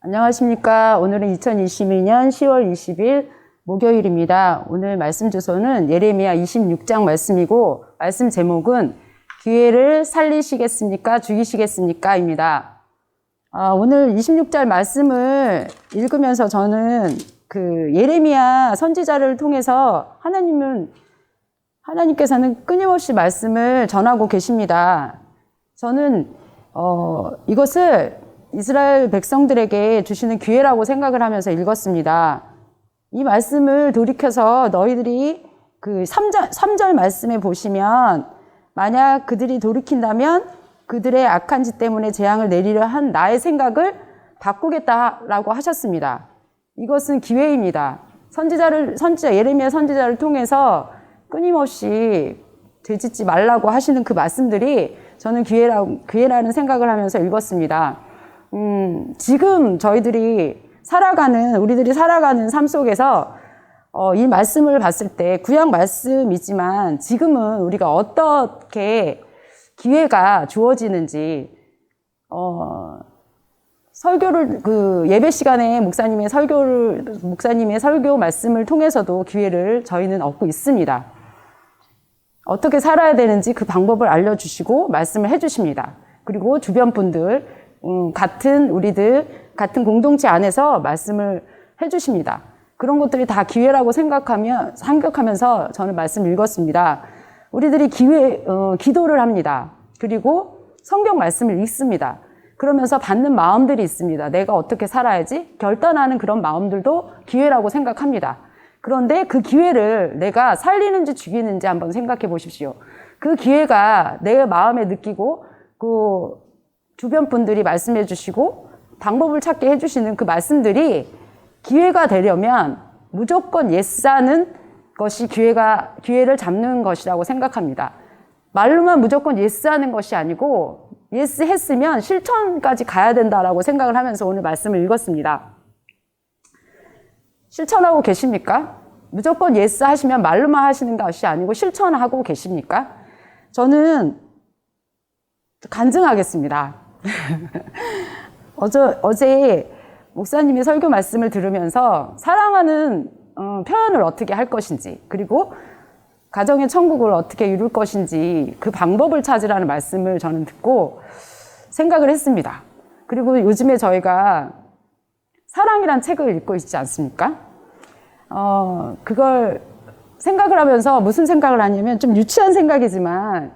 안녕하십니까. 오늘은 2022년 10월 20일 목요일입니다. 오늘 말씀 주소는 예레미야 26장 말씀이고 말씀 제목은 기회를 살리시겠습니까? 죽이시겠습니까? 입니다. 오늘 26절 말씀을 읽으면서 저는 그 예레미야 선지자를 통해서 하나님께서는 끊임없이 말씀을 전하고 계십니다. 저는 이것을 이스라엘 백성들에게 주시는 기회라고 생각을 하면서 읽었습니다. 이 말씀을 돌이켜서 너희들이 그 3절 말씀에 보시면 만약 그들이 돌이킨다면 그들의 악한 짓 때문에 재앙을 내리려 한 나의 생각을 바꾸겠다라고 하셨습니다. 이것은 기회입니다. 예레미야 선지자를 통해서 끊임없이 되짓지 말라고 하시는 그 말씀들이 저는 기회라는 생각을 하면서 읽었습니다. 지금 우리들이 살아가는 삶 속에서, 이 말씀을 봤을 때, 구약 말씀이지만 지금은 우리가 어떻게 기회가 주어지는지, 예배 시간에 목사님의 설교 말씀을 통해서도 기회를 저희는 얻고 있습니다. 어떻게 살아야 되는지 그 방법을 알려주시고 말씀을 해주십니다. 그리고 주변 분들, 같은 같은 공동체 안에서 말씀을 해주십니다. 그런 것들이 다 기회라고 생각하면서 저는 말씀을 읽었습니다. 우리들이 기도를 합니다. 그리고 성경 말씀을 읽습니다. 그러면서 받는 마음들이 있습니다. 내가 어떻게 살아야지? 결단하는 그런 마음들도 기회라고 생각합니다. 그런데 그 기회를 내가 살리는지 죽이는지 한번 생각해 보십시오. 그 기회가 내 마음에 느끼고 주변 분들이 말씀해 주시고 방법을 찾게 해주시는 그 말씀들이 기회가 되려면 무조건 예스하는 것이 기회를 잡는 것이라고 생각합니다. 말로만 무조건 예스하는 것이 아니고 예스 했으면 실천까지 가야 된다라고 생각을 하면서 오늘 말씀을 읽었습니다. 실천하고 계십니까? 무조건 예스 하시면 말로만 하시는 것이 아니고 실천하고 계십니까? 저는 간증하겠습니다. 어제 목사님의 설교 말씀을 들으면서 사랑하는 표현을 어떻게 할 것인지, 그리고 가정의 천국을 어떻게 이룰 것인지 그 방법을 찾으라는 말씀을 저는 듣고 생각을 했습니다. 그리고 요즘에 저희가 사랑이란 책을 읽고 있지 않습니까? 그걸 생각을 하면서 무슨 생각을 하냐면 좀 유치한 생각이지만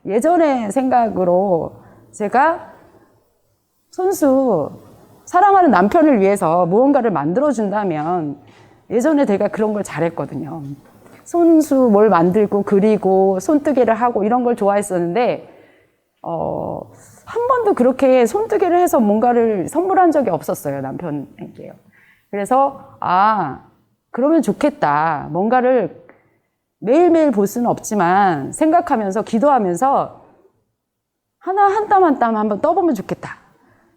예전의 생각으로 제가 사랑하는 남편을 위해서 무언가를 만들어준다면 예전에 내가 그런 걸 잘했거든요. 뭘 만들고 그리고 손뜨개를 하고 이런 걸 좋아했었는데 한 번도 그렇게 손뜨개를 해서 뭔가를 선물한 적이 없었어요, 남편에게요. 그래서 그러면 좋겠다. 뭔가를 매일매일 볼 수는 없지만 생각하면서 기도하면서 한 땀 한 땀 한번 떠보면 좋겠다.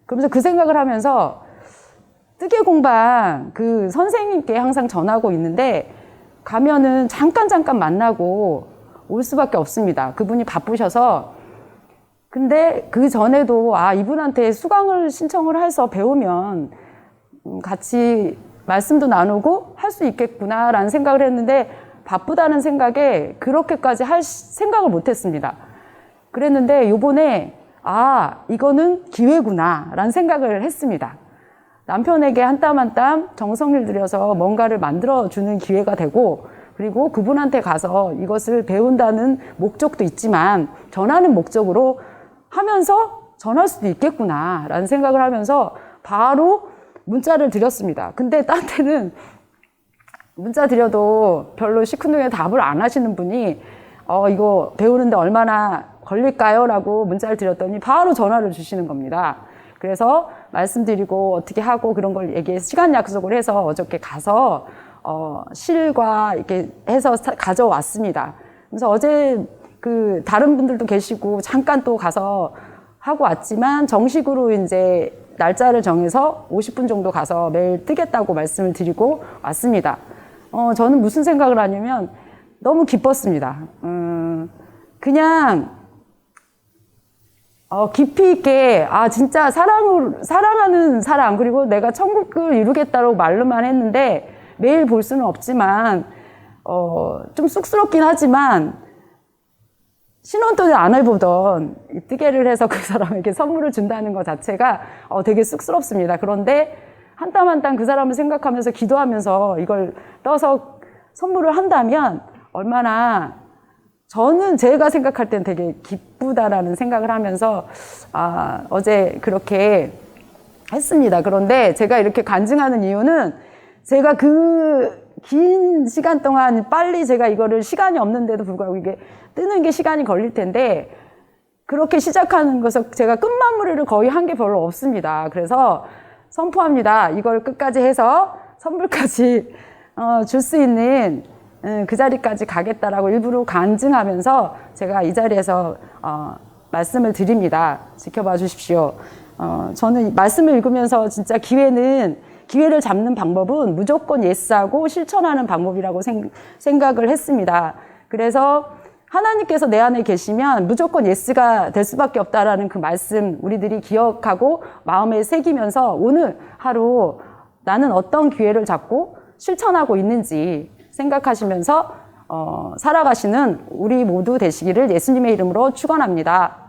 그러면서 그 생각을 하면서 뜨개 공방 그 선생님께 항상 전하고 있는데 가면은 잠깐 만나고 올 수밖에 없습니다. 그분이 바쁘셔서. 근데 그 전에도 이분한테 수강을 신청을 해서 배우면 같이 말씀도 나누고 할 수 있겠구나라는 생각을 했는데 바쁘다는 생각에 그렇게까지 할 생각을 못 했습니다. 그랬는데 요번에 이거는 기회구나라는 생각을 했습니다. 남편에게 한 땀 한 땀 정성을 들여서 뭔가를 만들어주는 기회가 되고, 그리고 그분한테 가서 이것을 배운다는 목적도 있지만 전하는 목적으로 하면서 전할 수도 있겠구나라는 생각을 하면서 바로 문자를 드렸습니다. 근데 딴 때는 문자 드려도 별로 시큰둥하게 답을 안 하시는 분이 이거 배우는데 얼마나 걸릴까요? 라고 문자를 드렸더니 바로 전화를 주시는 겁니다. 그래서 말씀드리고 어떻게 하고 그런 걸 시간 약속을 해서 어저께 가서 실과 이렇게 해서 가져왔습니다. 그래서 어제 다른 분들도 계시고 잠깐 또 가서 하고 왔지만 정식으로 이제 날짜를 정해서 50분 정도 가서 매일 뜨겠다고 말씀을 드리고 왔습니다. 저는 무슨 생각을 하냐면 너무 기뻤습니다. 그냥 깊이 있게, 진짜 사랑하는 사람, 그리고 내가 천국을 이루겠다고 말로만 했는데, 매일 볼 수는 없지만, 좀 쑥스럽긴 하지만, 신혼도 안 해보던 이 뜨개를 해서 그 사람에게 선물을 준다는 것 자체가 되게 쑥스럽습니다. 그런데 한 땀 한 땀 그 사람을 생각하면서 기도하면서 이걸 떠서 선물을 한다면 얼마나 저는 제가 생각할 땐 되게 기쁘다라는 생각을 하면서 어제 그렇게 했습니다. 그런데 제가 이렇게 간증하는 이유는 제가 그 긴 시간 동안 빨리 제가 이거를 시간이 없는데도 불구하고 이게 뜨는 게 시간이 걸릴 텐데 그렇게 시작하는 것을 제가 끝마무리를 거의 한 게 별로 없습니다. 그래서 선포합니다. 이걸 끝까지 해서 선물까지 줄 수 있는 그 자리까지 가겠다라고 일부러 간증하면서 제가 이 자리에서 말씀을 드립니다. 지켜봐 주십시오. 저는 말씀을 읽으면서 진짜 기회를 잡는 방법은 무조건 예스하고 실천하는 방법이라고 생각을 했습니다. 그래서 하나님께서 내 안에 계시면 무조건 예스가 될 수밖에 없다라는 그 말씀 우리들이 기억하고 마음에 새기면서 오늘 하루 나는 어떤 기회를 잡고 실천하고 있는지 생각하시면서 살아가시는 우리 모두 되시기를 예수님의 이름으로 축원합니다.